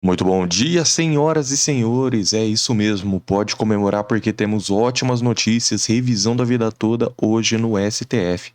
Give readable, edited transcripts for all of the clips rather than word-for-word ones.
Muito bom dia, senhoras e senhores. É isso mesmo, pode comemorar porque temos ótimas notícias, revisão da vida toda hoje no STF.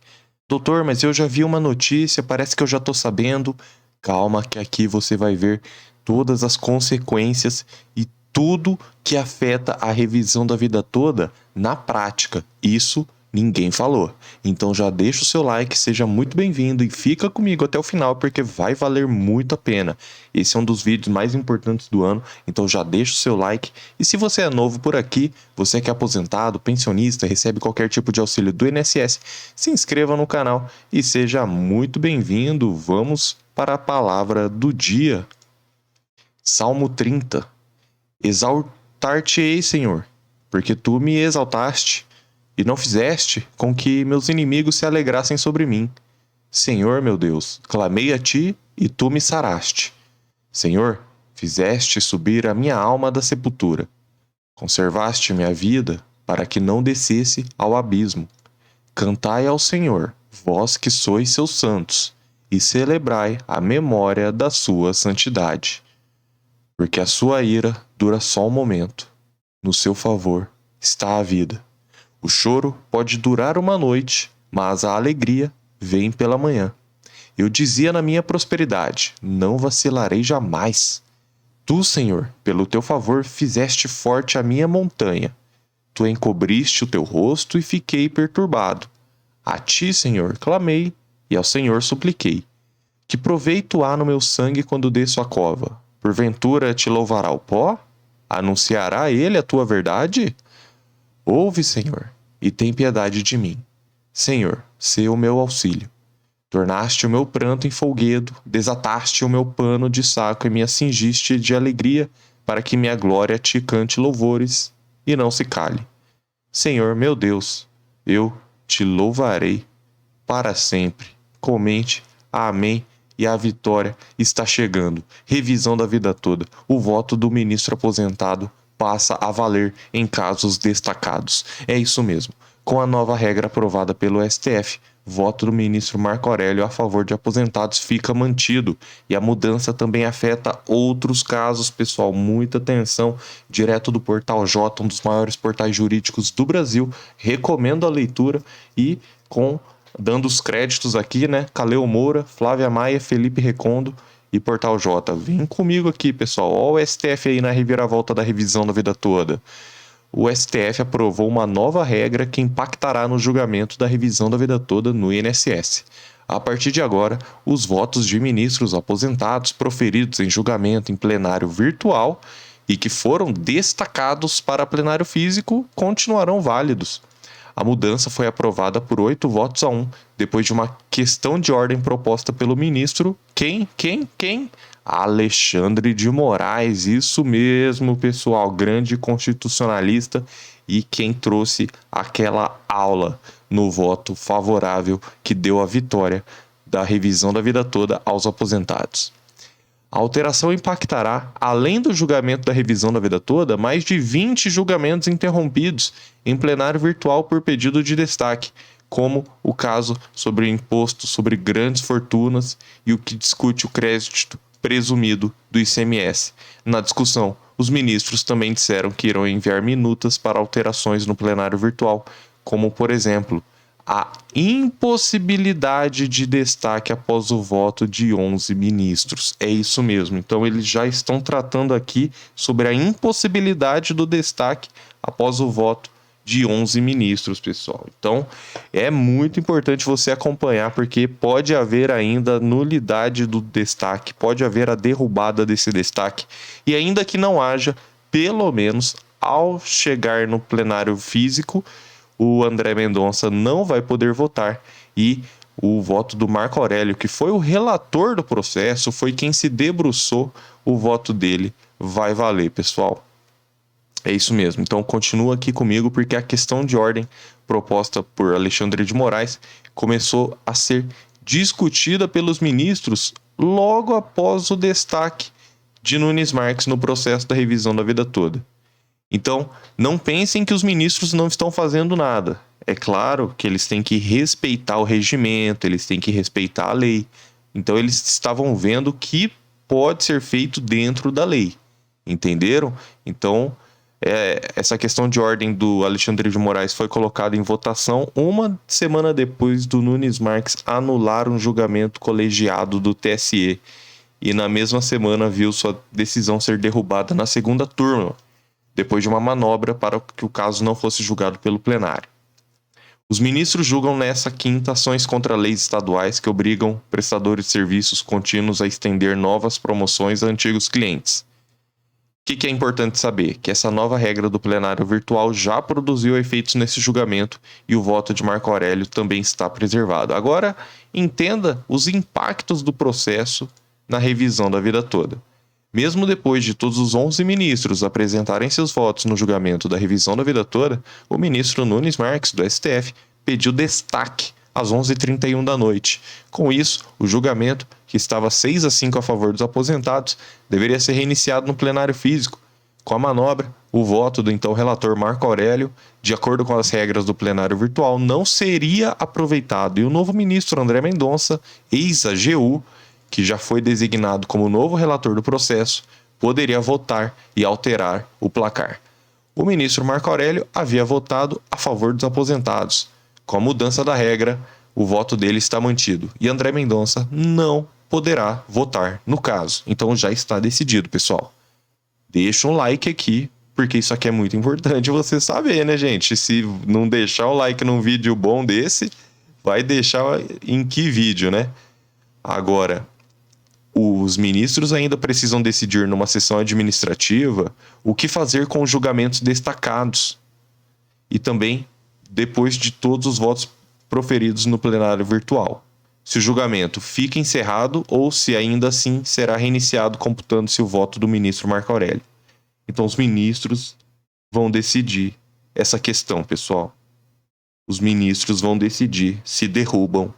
Doutor, mas eu já vi uma notícia, parece que eu já tô sabendo. Calma, que aqui você vai ver todas as consequências e tudo que afeta a revisão da vida toda na prática. Isso ninguém falou. Então já deixa o seu like, seja muito bem-vindo e fica comigo até o final porque vai valer muito a pena. Esse é um dos vídeos mais importantes do ano, então já deixa o seu like. E se você é novo por aqui, você que é aposentado, pensionista, recebe qualquer tipo de auxílio do INSS, se inscreva no canal e seja muito bem-vindo. Vamos para a palavra do dia. Salmo 30. Exaltar-te-ei, Senhor, porque tu me exaltaste e não fizeste com que meus inimigos se alegrassem sobre mim. Senhor, meu Deus, clamei a ti e tu me saraste. Senhor, fizeste subir a minha alma da sepultura. Conservaste minha vida para que não descesse ao abismo. Cantai ao Senhor, vós que sois seus santos, e celebrai a memória da sua santidade. Porque a sua ira dura só um momento. No seu favor está a vida. O choro pode durar uma noite, mas a alegria vem pela manhã. Eu dizia na minha prosperidade: não vacilarei jamais. Tu, Senhor, pelo teu favor, fizeste forte a minha montanha. Tu encobriste o teu rosto e fiquei perturbado. A ti, Senhor, clamei e ao Senhor supliquei. Que proveito há no meu sangue quando desço a cova? Porventura te louvará o pó? Anunciará ele a tua verdade? Ouve, Senhor, e tem piedade de mim. Senhor, sê o meu auxílio. Tornaste o meu pranto em folguedo, desataste o meu pano de saco e me cingiste de alegria, para que minha glória te cante louvores e não se cale. Senhor meu Deus, eu te louvarei para sempre. Comente, amém, e a vitória está chegando. Revisão da vida toda. O voto do ministro aposentado passa a valer em casos destacados. É isso mesmo. Com a nova regra aprovada pelo STF, voto do ministro Marco Aurélio a favor de aposentados fica mantido. E a mudança também afeta outros casos, pessoal. Muita atenção. Direto do Portal J, um dos maiores portais jurídicos do Brasil. Recomendo a leitura e dando os créditos aqui, né? Caleu Moura, Flávia Maia, Felipe Recondo e Portal J. Vem comigo aqui, pessoal. Ó o STF aí na reviravolta da revisão da vida toda. O STF aprovou uma nova regra que impactará no julgamento da revisão da vida toda no INSS. A partir de agora, os votos de ministros aposentados proferidos em julgamento em plenário virtual e que foram destacados para plenário físico continuarão válidos. A mudança foi aprovada por 8 votos a 1, depois de uma questão de ordem proposta pelo ministro. Quem? Alexandre de Moraes. Isso mesmo, pessoal. Grande constitucionalista e quem trouxe aquela aula no voto favorável que deu a vitória da revisão da vida toda aos aposentados. A alteração impactará, além do julgamento da revisão da vida toda, mais de 20 julgamentos interrompidos em plenário virtual por pedido de destaque, como o caso sobre o imposto sobre grandes fortunas e o que discute o crédito presumido do ICMS. Na discussão, os ministros também disseram que irão enviar minutas para alterações no plenário virtual, como, por exemplo, a impossibilidade de destaque após o voto de 11 ministros. É isso mesmo. Então, eles já estão tratando aqui sobre a impossibilidade do destaque após o voto de 11 ministros, pessoal. Então, é muito importante você acompanhar, porque pode haver ainda nulidade do destaque, pode haver a derrubada desse destaque, e ainda que não haja, pelo menos ao chegar no plenário físico, o André Mendonça não vai poder votar e o voto do Marco Aurélio, que foi o relator do processo, foi quem se debruçou, o voto dele vai valer, pessoal. É isso mesmo. Então continua aqui comigo porque a questão de ordem proposta por Alexandre de Moraes começou a ser discutida pelos ministros logo após o destaque de Nunes Marques no processo da revisão da vida toda. Então, não pensem que os ministros não estão fazendo nada. É claro que eles têm que respeitar o regimento, eles têm que respeitar a lei. Então, eles estavam vendo que pode ser feito dentro da lei. Entenderam? Então, essa questão de ordem do Alexandre de Moraes foi colocada em votação uma semana depois do Nunes Marques anular um julgamento colegiado do TSE. E na mesma semana viu sua decisão ser derrubada na segunda turma, depois de uma manobra para que o caso não fosse julgado pelo plenário. Os ministros julgam nessa quinta ações contra leis estaduais que obrigam prestadores de serviços contínuos a estender novas promoções a antigos clientes. O que é importante saber? Que essa nova regra do plenário virtual já produziu efeitos nesse julgamento e o voto de Marco Aurélio também está preservado. Agora, entenda os impactos do processo na revisão da vida toda. Mesmo depois de todos os 11 ministros apresentarem seus votos no julgamento da revisão da vida toda, o ministro Nunes Marques, do STF, pediu destaque às 11h31 da noite. Com isso, o julgamento, que estava 6-5 a favor dos aposentados, deveria ser reiniciado no plenário físico. Com a manobra, o voto do então relator Marco Aurélio, de acordo com as regras do plenário virtual, não seria aproveitado e o novo ministro André Mendonça, ex-AGU, que já foi designado como novo relator do processo, poderia votar e alterar o placar. O ministro Marco Aurélio havia votado a favor dos aposentados. Com a mudança da regra, o voto dele está mantido e André Mendonça não poderá votar no caso. Então já está decidido, pessoal. Deixa um like aqui, porque isso aqui é muito importante você saber, né, gente? Se não deixar o like num vídeo bom desse, vai deixar em que vídeo, né? Agora, os ministros ainda precisam decidir numa sessão administrativa o que fazer com os julgamentos destacados e também depois de todos os votos proferidos no plenário virtual. Se o julgamento fica encerrado ou se ainda assim será reiniciado computando-se o voto do ministro Marco Aurélio. Então os ministros vão decidir essa questão, pessoal. Os ministros vão decidir se derrubam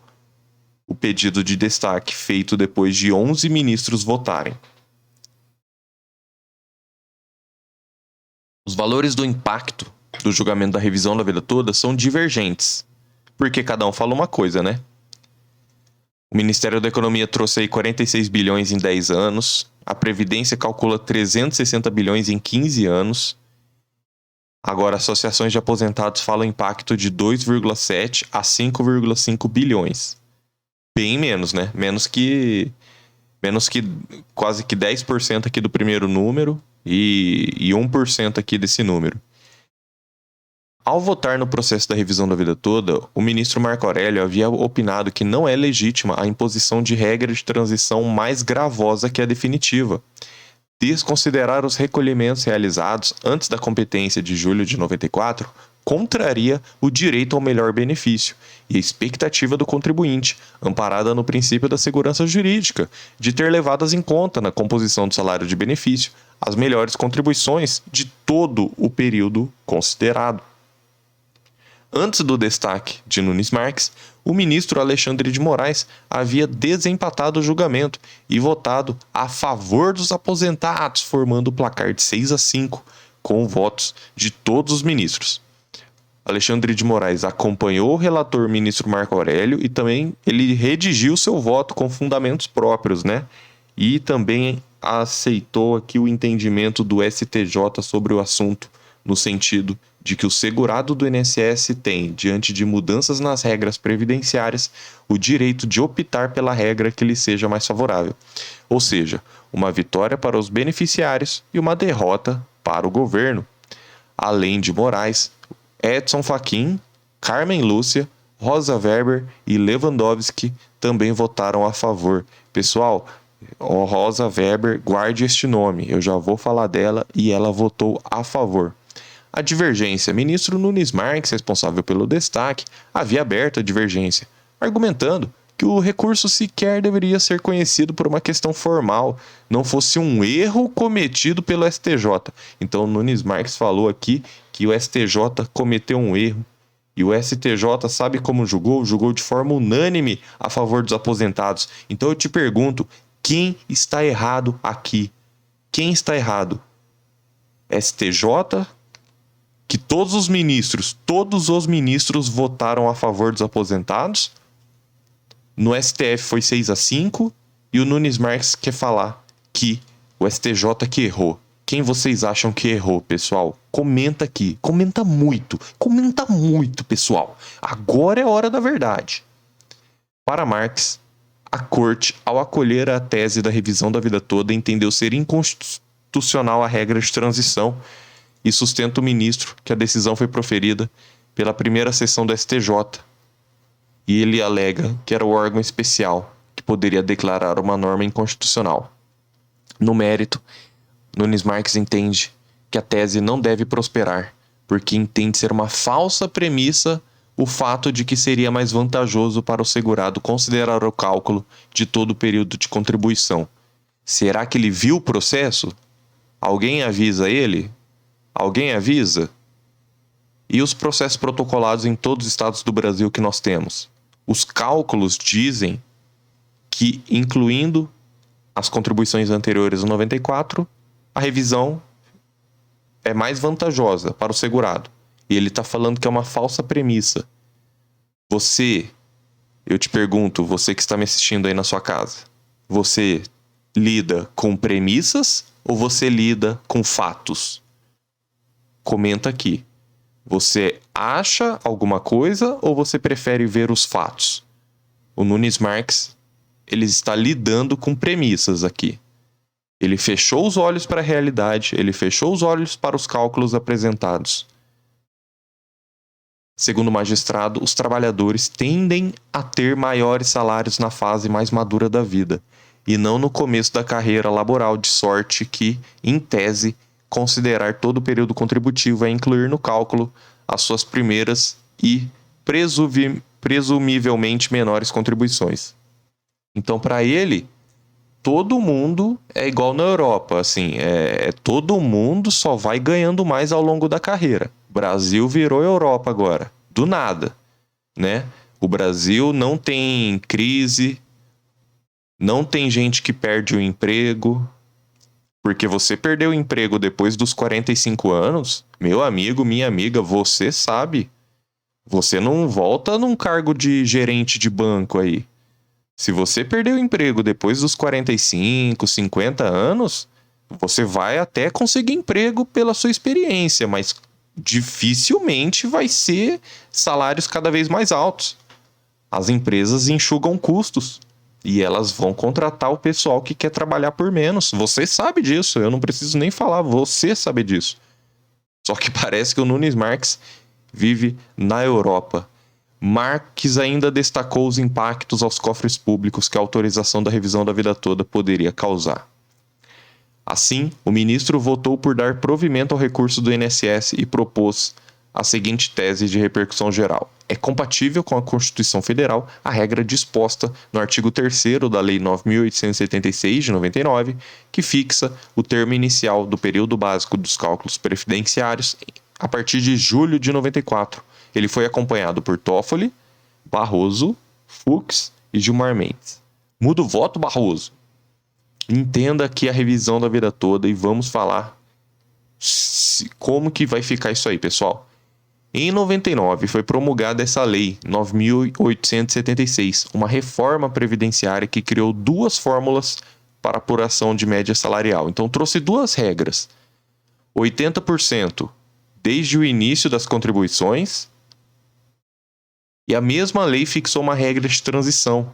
o pedido de destaque feito depois de 11 ministros votarem. Os valores do impacto do julgamento da revisão da vida toda são divergentes, porque cada um fala uma coisa, né? O Ministério da Economia trouxe aí 46 bilhões em 10 anos, a Previdência calcula 360 bilhões em 15 anos. Agora, associações de aposentados falam impacto de 2,7 a 5,5 bilhões. Bem menos, né? Menos que quase que 10% aqui do primeiro número e 1% aqui desse número. Ao votar no processo da revisão da vida toda, o ministro Marco Aurélio havia opinado que não é legítima a imposição de regra de transição mais gravosa que a definitiva. Desconsiderar os recolhimentos realizados antes da competência de julho de 94 contraria o direito ao melhor benefício e a expectativa do contribuinte, amparada no princípio da segurança jurídica, de ter levadas em conta na composição do salário de benefício as melhores contribuições de todo o período considerado. Antes do destaque de Nunes Marques, o ministro Alexandre de Moraes havia desempatado o julgamento e votado a favor dos aposentados, formando o placar de 6-5, com votos de todos os ministros. Alexandre de Moraes acompanhou o relator ministro Marco Aurélio e também ele redigiu seu voto com fundamentos próprios, né? E também aceitou aqui o entendimento do STJ sobre o assunto, no sentido de que o segurado do INSS tem, diante de mudanças nas regras previdenciárias, o direito de optar pela regra que lhe seja mais favorável. Ou seja, uma vitória para os beneficiários e uma derrota para o governo. Além de Moraes, Edson Fachin, Carmen Lúcia, Rosa Weber e Lewandowski também votaram a favor. Pessoal, Rosa Weber, guarde este nome, eu já vou falar dela e ela votou a favor. A divergência. Ministro Nunes Marques, responsável pelo destaque, havia aberto a divergência, argumentando que o recurso sequer deveria ser conhecido por uma questão formal, não fosse um erro cometido pelo STJ. Então Nunes Marques falou aqui que o STJ cometeu um erro. E o STJ sabe como julgou? Julgou de forma unânime a favor dos aposentados. Então eu te pergunto, quem está errado aqui? Quem está errado? STJ? Que todos os ministros votaram a favor dos aposentados? No STF foi 6-5 e o Nunes Marques quer falar que o STJ que errou. Quem vocês acham que errou, pessoal? Comenta aqui. Comenta muito, pessoal. Agora é hora da verdade. Para Marx, a corte, ao acolher a tese da revisão da vida toda, entendeu ser inconstitucional a regra de transição e sustenta o ministro que a decisão foi proferida pela primeira sessão do STJ. E ele alega que era o órgão especial que poderia declarar uma norma inconstitucional. No mérito, Nunes Marques entende que a tese não deve prosperar, porque entende ser uma falsa premissa o fato de que seria mais vantajoso para o segurado considerar o cálculo de todo o período de contribuição. Será que ele viu o processo? Alguém avisa ele? Alguém avisa? E os processos protocolados em todos os estados do Brasil que nós temos? Os cálculos dizem que, incluindo as contribuições anteriores a 94, a revisão é mais vantajosa para o segurado. E ele está falando que é uma falsa premissa. Eu te pergunto, você que está me assistindo aí na sua casa, você lida com premissas ou você lida com fatos? Comenta aqui. Você acha alguma coisa ou você prefere ver os fatos? O Nunes Marques, ele está lidando com premissas aqui. Ele fechou os olhos para a realidade, ele fechou os olhos para os cálculos apresentados. Segundo o magistrado, os trabalhadores tendem a ter maiores salários na fase mais madura da vida, e não no começo da carreira laboral, de sorte que, em tese, considerar todo o período contributivo é incluir no cálculo as suas primeiras e presumivelmente menores contribuições. Então, para ele, todo mundo é igual na Europa, assim, todo mundo só vai ganhando mais ao longo da carreira. O Brasil virou Europa agora, do nada, né? O Brasil não tem crise, não tem gente que perde o emprego, porque você perdeu o emprego depois dos 45 anos, meu amigo, minha amiga, você sabe, você não volta num cargo de gerente de banco aí. Se você perdeu o emprego depois dos 45, 50 anos, você vai até conseguir emprego pela sua experiência, mas dificilmente vai ser salários cada vez mais altos. As empresas enxugam custos e elas vão contratar o pessoal que quer trabalhar por menos. Você sabe disso, eu não preciso nem falar, você sabe disso. Só que parece que o Nunes Marques vive na Europa. Marques ainda destacou os impactos aos cofres públicos que a autorização da revisão da vida toda poderia causar. Assim, o ministro votou por dar provimento ao recurso do INSS e propôs a seguinte tese de repercussão geral. É compatível com a Constituição Federal a regra disposta no artigo 3º da Lei 9.876, de 99, que fixa o termo inicial do período básico dos cálculos previdenciários a partir de julho de 94. Ele foi acompanhado por Toffoli, Barroso, Fux e Gilmar Mendes. Muda o voto, Barroso. Entenda aqui a revisão da vida toda e vamos falar como que vai ficar isso aí, pessoal. Em 99 foi promulgada essa lei 9.876, uma reforma previdenciária que criou duas fórmulas para apuração de média salarial. Então trouxe duas regras. 80% desde o início das contribuições. E a mesma lei fixou uma regra de transição.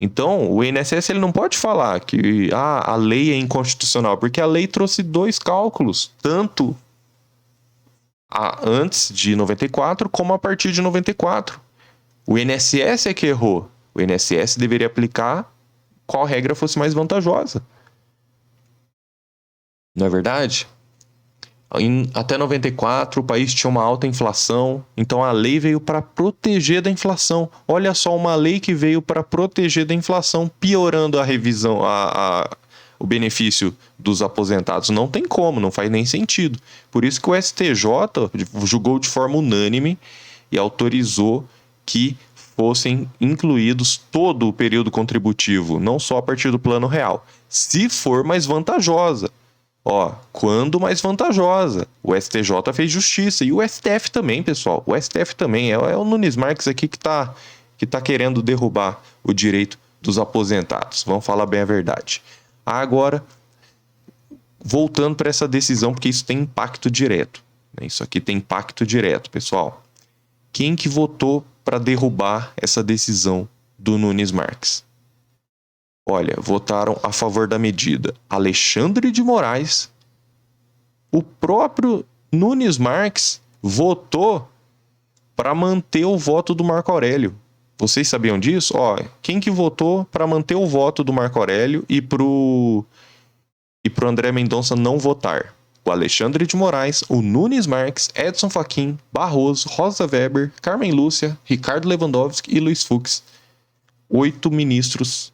Então, o INSS ele não pode falar que a lei é inconstitucional, porque a lei trouxe dois cálculos, tanto antes de 94 como a partir de 94. O INSS é que errou. O INSS deveria aplicar qual regra fosse mais vantajosa. Não é verdade? Até 94, o país tinha uma alta inflação, então a lei veio para proteger da inflação. Olha só, uma lei que veio para proteger da inflação, piorando a revisão, o benefício dos aposentados. Não tem como, não faz nem sentido. Por isso que o STJ julgou de forma unânime e autorizou que fossem incluídos todo o período contributivo, não só a partir do plano real, se for mais vantajosa. Quando mais vantajosa. O STJ fez justiça. E o STF também, pessoal. O STF também. É o Nunes Marques aqui que tá querendo derrubar o direito dos aposentados. Vamos falar bem a verdade. Agora, voltando para essa decisão, porque isso tem impacto direto. Né? Isso aqui tem impacto direto, pessoal. Quem que votou para derrubar essa decisão do Nunes Marques? Olha, votaram a favor da medida Alexandre de Moraes. O próprio Nunes Marques votou para manter o voto do Marco Aurélio. Vocês sabiam disso? Ó, quem que votou para manter o voto do Marco Aurélio e pro André Mendonça não votar? O Alexandre de Moraes, o Nunes Marques, Edson Fachin, Barroso, Rosa Weber, Carmen Lúcia, Ricardo Lewandowski e Luiz Fux. 8 ministros.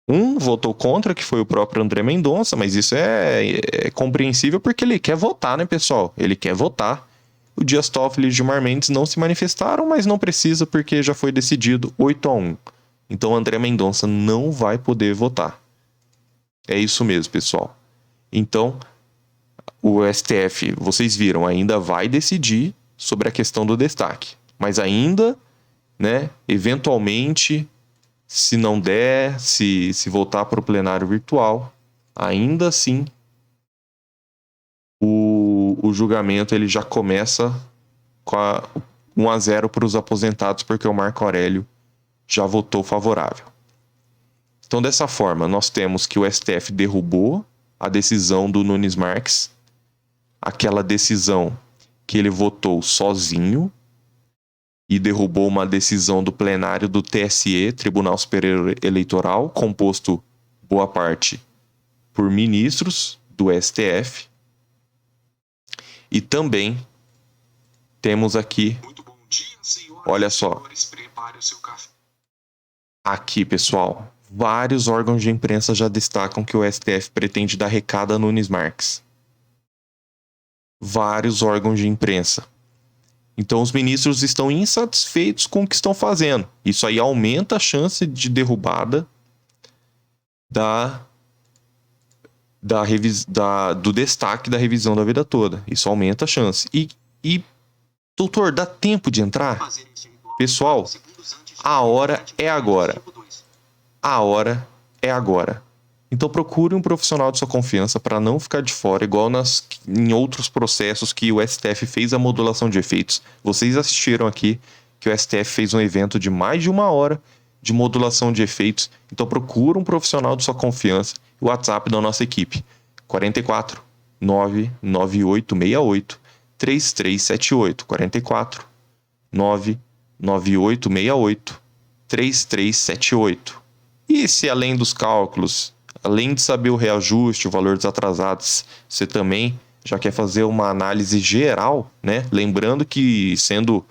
Um votou contra, que foi o próprio André Mendonça, mas isso é compreensível porque ele quer votar, né, pessoal? Ele quer votar. O Dias Toffoli e Gilmar Mendes não se manifestaram, mas não precisa porque já foi decidido 8-1. Então André Mendonça não vai poder votar. É isso mesmo, pessoal. Então, o STF, vocês viram, ainda vai decidir sobre a questão do destaque. Mas ainda, né, eventualmente, se não der, se voltar para o plenário virtual, ainda assim, o julgamento ele já começa com 1-0 para os aposentados, porque o Marco Aurélio já votou favorável. Então, dessa forma, nós temos que o STF derrubou a decisão do Nunes Marques, aquela decisão que ele votou sozinho, e derrubou uma decisão do plenário do TSE, Tribunal Superior Eleitoral, composto boa parte por ministros do STF. E também temos aqui, olha só, aqui, pessoal, vários órgãos de imprensa já destacam que o STF pretende dar recado a Nunes Marques. Vários órgãos de imprensa. Então, os ministros estão insatisfeitos com o que estão fazendo. Isso aí aumenta a chance de derrubada do destaque da revisão da vida toda. Isso aumenta a chance. E doutor, dá tempo de entrar? Pessoal, a hora é agora. A hora é agora. Então procure um profissional de sua confiança para não ficar de fora, igual em outros processos que o STF fez a modulação de efeitos. Vocês assistiram aqui que o STF fez um evento de mais de 1 hora de modulação de efeitos. Então procure um profissional de sua confiança. O WhatsApp da nossa equipe, 44 99868 3378. 44 99868 3378. E se além dos cálculos, além de saber o reajuste, o valor dos atrasados, você também já quer fazer uma análise geral, né? Lembrando que, sendo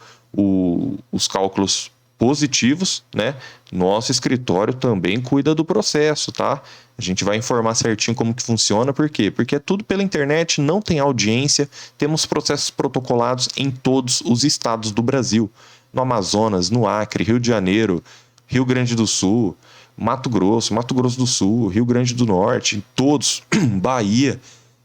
os cálculos positivos, né? Nosso escritório também cuida do processo, tá? A gente vai informar certinho como que funciona, por quê? Porque é tudo pela internet, não tem audiência, temos processos protocolados em todos os estados do Brasil. No Amazonas, no Acre, Rio de Janeiro, Rio Grande do Sul, Mato Grosso do Sul, Rio Grande do Norte, em todos, Bahia,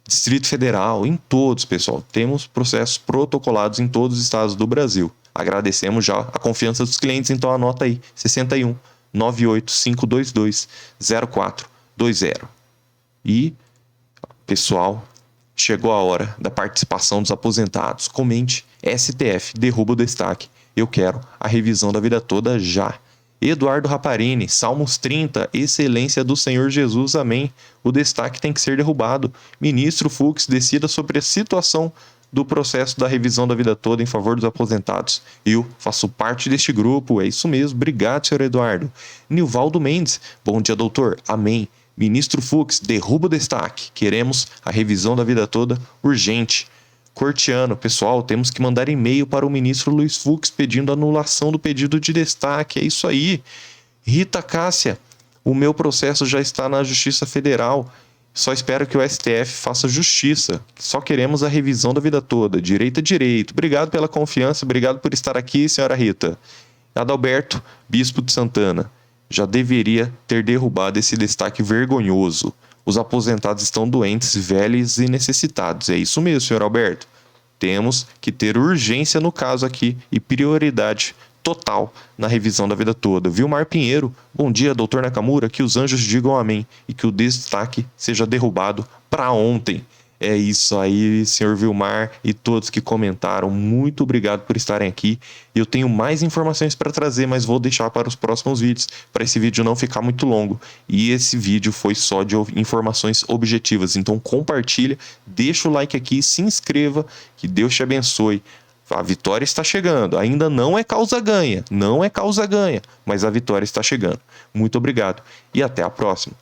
Distrito Federal, em todos, pessoal. Temos processos protocolados em todos os estados do Brasil. Agradecemos já a confiança dos clientes, então anota aí, 61 98522 0420. E, pessoal, chegou a hora da participação dos aposentados. Comente, STF, derruba o destaque. Eu quero a revisão da vida toda já. Eduardo Raparini, Salmos 30, excelência do Senhor Jesus, amém. O destaque tem que ser derrubado. Ministro Fux, decida sobre a situação do processo da revisão da vida toda em favor dos aposentados. Eu faço parte deste grupo, é isso mesmo. Obrigado, senhor Eduardo. Nilvaldo Mendes, bom dia, doutor, amém. Ministro Fux, derruba o destaque. Queremos a revisão da vida toda urgente. Cortiano, pessoal, temos que mandar e-mail para o ministro Luiz Fux pedindo anulação do pedido de destaque. É isso aí. Rita Cássia, o meu processo já está na Justiça Federal. Só espero que o STF faça justiça. Só queremos a revisão da vida toda. Direito é direito. Obrigado pela confiança, obrigado por estar aqui, senhora Rita. Adalberto, bispo de Santana, já deveria ter derrubado esse destaque vergonhoso. Os aposentados estão doentes, velhos e necessitados. É isso mesmo, senhor Alberto. Temos que ter urgência no caso aqui e prioridade total na revisão da vida toda. Vilmar Pinheiro, bom dia, doutor Nakamura, que os anjos digam amém e que o destaque seja derrubado para ontem. É isso aí, senhor Vilmar e todos que comentaram. Muito obrigado por estarem aqui. Eu tenho mais informações para trazer, mas vou deixar para os próximos vídeos, para esse vídeo não ficar muito longo. E esse vídeo foi só de informações objetivas. Então compartilha, deixa o like aqui, se inscreva, que Deus te abençoe. A vitória está chegando. Ainda não é causa ganha, não é causa ganha, mas a vitória está chegando. Muito obrigado e até a próxima.